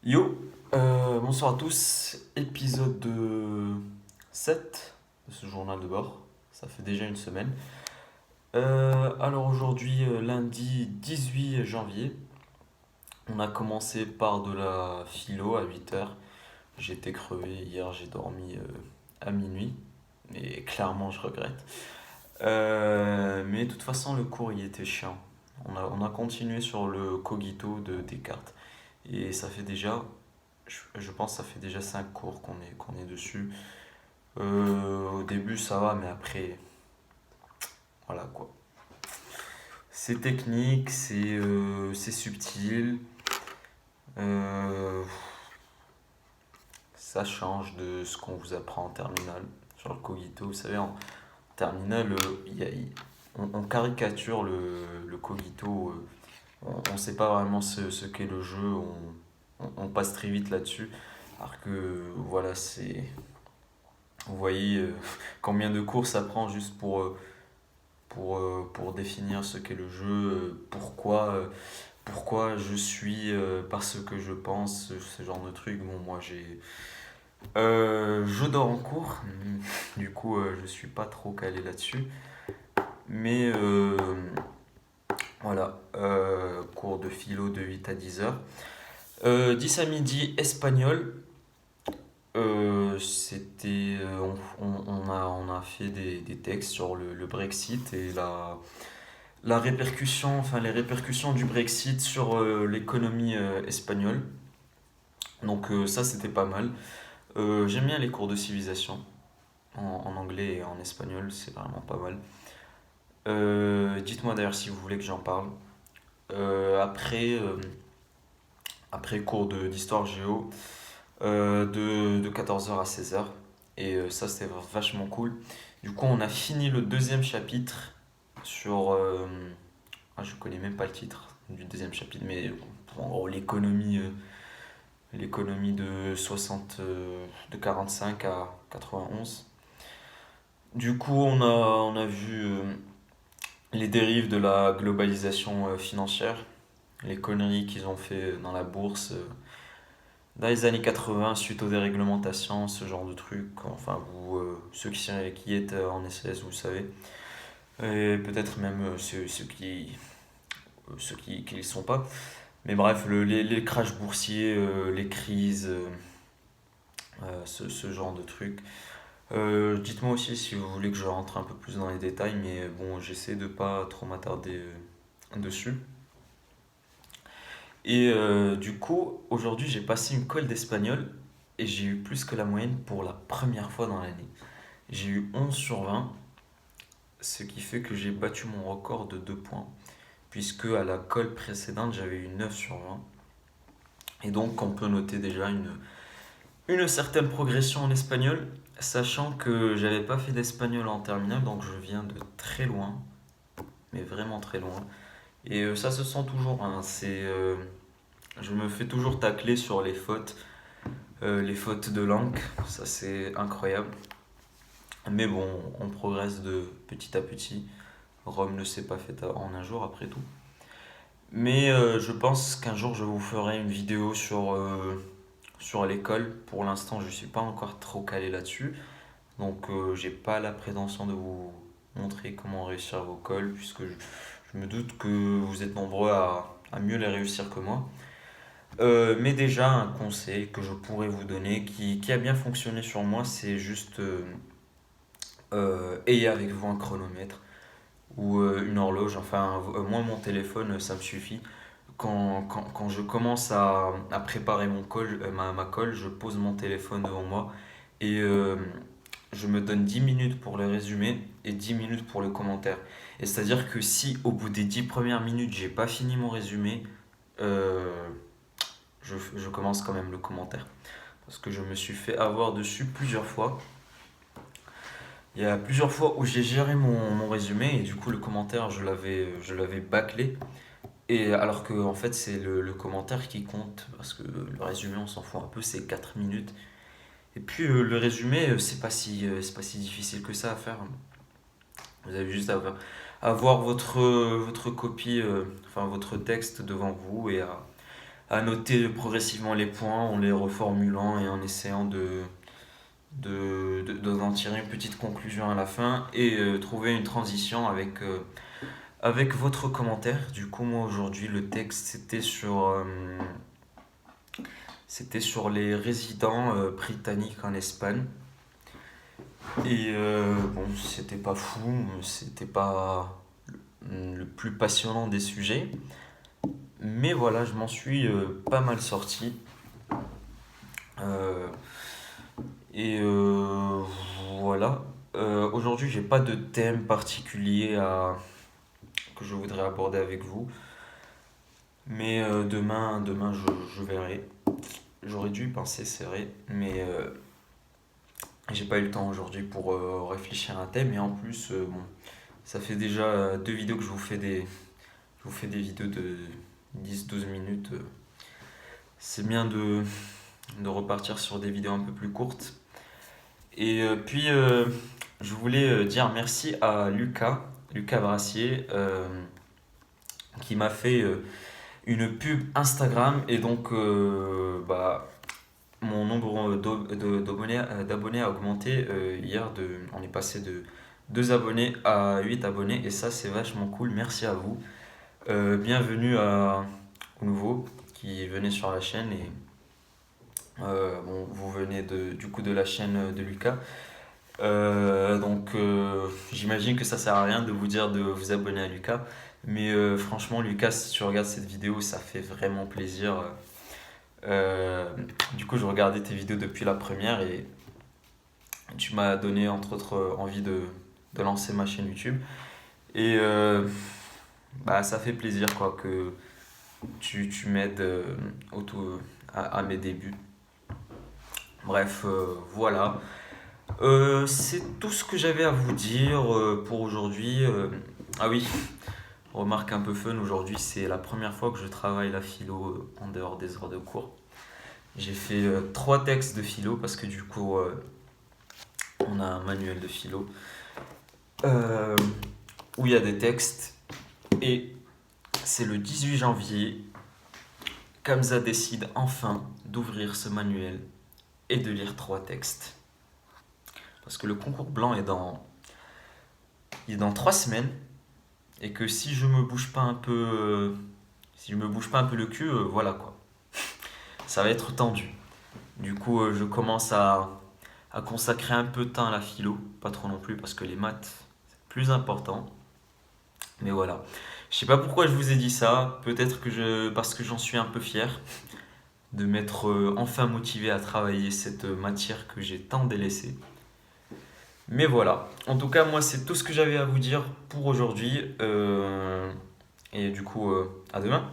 Yo, bonsoir à tous, épisode 7 de ce journal de bord, ça fait déjà une semaine. Alors aujourd'hui, lundi 18 janvier, on a commencé par de la philo à 8 heures. J'étais crevé, hier j'ai dormi à minuit, et clairement je regrette. Mais de toute façon le cours il était chiant. On a continué sur le cogito de Descartes, et ça fait déjà je pense que ça fait déjà 5 cours qu'on est dessus. Au début, ça va, mais après, voilà quoi. C'est technique, c'est subtil. euh, Ça change de ce qu'on vous apprend en terminale. Sur le cogito, vous savez, en terminale, on caricature le cogito. On ne sait pas vraiment ce qu'est le jeu. On passe très vite là-dessus. Alors que, voilà, c'est. Vous voyez combien de cours ça prend juste pour définir ce qu'est le jeu, pourquoi je suis parce que je pense, ce genre de truc. Bon, moi je dors en cours, du coup je suis pas trop calé là-dessus. Mais voilà, cours de philo de 8 à 10 heures. 10 à midi, espagnol. On a fait des textes sur le Brexit et la répercussion, enfin les répercussions du Brexit sur l'économie espagnole. Donc ça c'était pas mal. J'aime bien les cours de civilisation en anglais et en espagnol, c'est vraiment pas mal. Dites-moi d'ailleurs si vous voulez que j'en parle. Après cours d'histoire géo, de 14 heures à 16 heures. Et ça, c'était vachement cool. Du coup, on a fini le deuxième chapitre sur. Je connais même pas le titre du deuxième chapitre, mais en gros, l'économie de 45 à 91. Du coup, on a vu les dérives de la globalisation financière, les conneries qu'ils ont fait dans la bourse dans les années 80 suite aux déréglementations, ce genre de trucs. Enfin, vous, ceux qui êtes en SS, vous savez. Et peut-être même ceux qui ne sont pas. Mais bref, les crashs boursiers, les crises, ce genre de trucs. Dites-moi aussi si vous voulez que je rentre un peu plus dans les détails, mais bon, j'essaie de pas trop m'attarder dessus. Et du coup, aujourd'hui, j'ai passé une colle d'espagnol et j'ai eu plus que la moyenne pour la première fois dans l'année. J'ai eu 11 sur 20, ce qui fait que j'ai battu mon record de 2 points, puisque à la colle précédente, j'avais eu 9 sur 20. Et donc, on peut noter déjà une certaine progression en espagnol, sachant que j'avais pas fait d'espagnol en terminale, donc je viens de très loin, mais vraiment très loin. Et ça se sent toujours, hein, je me fais toujours tacler sur les fautes de langue, ça c'est incroyable. Mais bon, on progresse de petit à petit. Rome ne s'est pas faite en un jour après tout. Mais je pense qu'un jour je vous ferai une vidéo sur l'école. Pour l'instant, je ne suis pas encore trop calé là-dessus. Donc j'ai pas la prétention de vous montrer comment réussir vos cols, puisque je me doute que vous êtes nombreux à mieux les réussir que moi. Mais déjà, un conseil que je pourrais vous donner qui a bien fonctionné sur moi, c'est juste ayez avec vous un chronomètre ou une horloge. Enfin, moi, mon téléphone, ça me suffit. Quand je commence à préparer mon call, ma call, je pose mon téléphone devant moi et je me donne 10 minutes pour le résumé et 10 minutes pour le commentaire. Et c'est-à-dire que si au bout des 10 premières minutes, j'ai pas fini mon résumé, euh, je commence quand même le commentaire. Parce que je me suis fait avoir dessus plusieurs fois. Il y a plusieurs fois où j'ai géré mon résumé et du coup le commentaire je l'avais bâclé. Et alors que en fait c'est le commentaire qui compte parce que le résumé on s'en fout un peu, c'est 4 minutes. Et puis le résumé c'est pas si difficile que ça à faire. Vous avez juste à avoir votre copie, enfin votre texte devant vous et à à noter progressivement les points en les reformulant et en essayant d'en tirer une petite conclusion à la fin et trouver une transition avec votre commentaire. Du coup, moi aujourd'hui, le texte c'était sur les résidents britanniques en Espagne. Et bon, c'était pas fou, c'était pas le plus passionnant des sujets. Mais voilà, je m'en suis pas mal sorti. Euh, et voilà. Aujourd'hui, j'ai pas de thème particulier que je voudrais aborder avec vous. Mais demain je verrai. J'aurais dû y penser, c'est vrai. Mais j'ai pas eu le temps aujourd'hui pour réfléchir à un thème. Et en plus, bon, ça fait déjà 2 vidéos que je vous fais des vidéos de 10 12 minutes. C'est bien de repartir sur des vidéos un peu plus courtes. Et puis, je voulais dire merci à Lucas Brassier, qui m'a fait une pub Instagram. Et donc, bah, mon nombre d'abonnés a augmenté hier. On est passé de 2 abonnés à 8 abonnés. Et ça, c'est vachement cool. Merci à vous. Bienvenue aux nouveaux qui venaient sur la chaîne. Et bon, vous venez du coup de la chaîne de Lucas. Donc j'imagine que ça sert à rien de vous dire de vous abonner à Lucas. Mais franchement, Lucas, si tu regardes cette vidéo, ça fait vraiment plaisir. Euh, du coup, je regardais tes vidéos depuis la première et tu m'as donné entre autres envie de lancer ma chaîne YouTube. Et bah, ça fait plaisir quoi, que tu m'aides à mes débuts. Bref, voilà. C'est tout ce que j'avais à vous dire pour aujourd'hui. Ah oui, remarque un peu fun, aujourd'hui c'est la première fois que je travaille la philo en dehors des heures de cours. J'ai fait 3 textes de philo parce que du coup on a un manuel de philo euh, où il y a des textes et c'est le 18 janvier. Kamza décide enfin d'ouvrir ce manuel et de lire 3 textes. Parce que le concours blanc est dans 3 semaines et que si je me bouge pas un peu, si je me bouge pas un peu le cul, voilà quoi. Ça va être tendu. Du coup, je commence à consacrer un peu de temps à la philo, pas trop non plus parce que les maths c'est plus important. Mais voilà. Je sais pas pourquoi je vous ai dit ça. Peut-être parce que j'en suis un peu fier de m'être enfin motivé à travailler cette matière que j'ai tant délaissée. Mais voilà. En tout cas, moi, c'est tout ce que j'avais à vous dire pour aujourd'hui. Et du coup, à demain.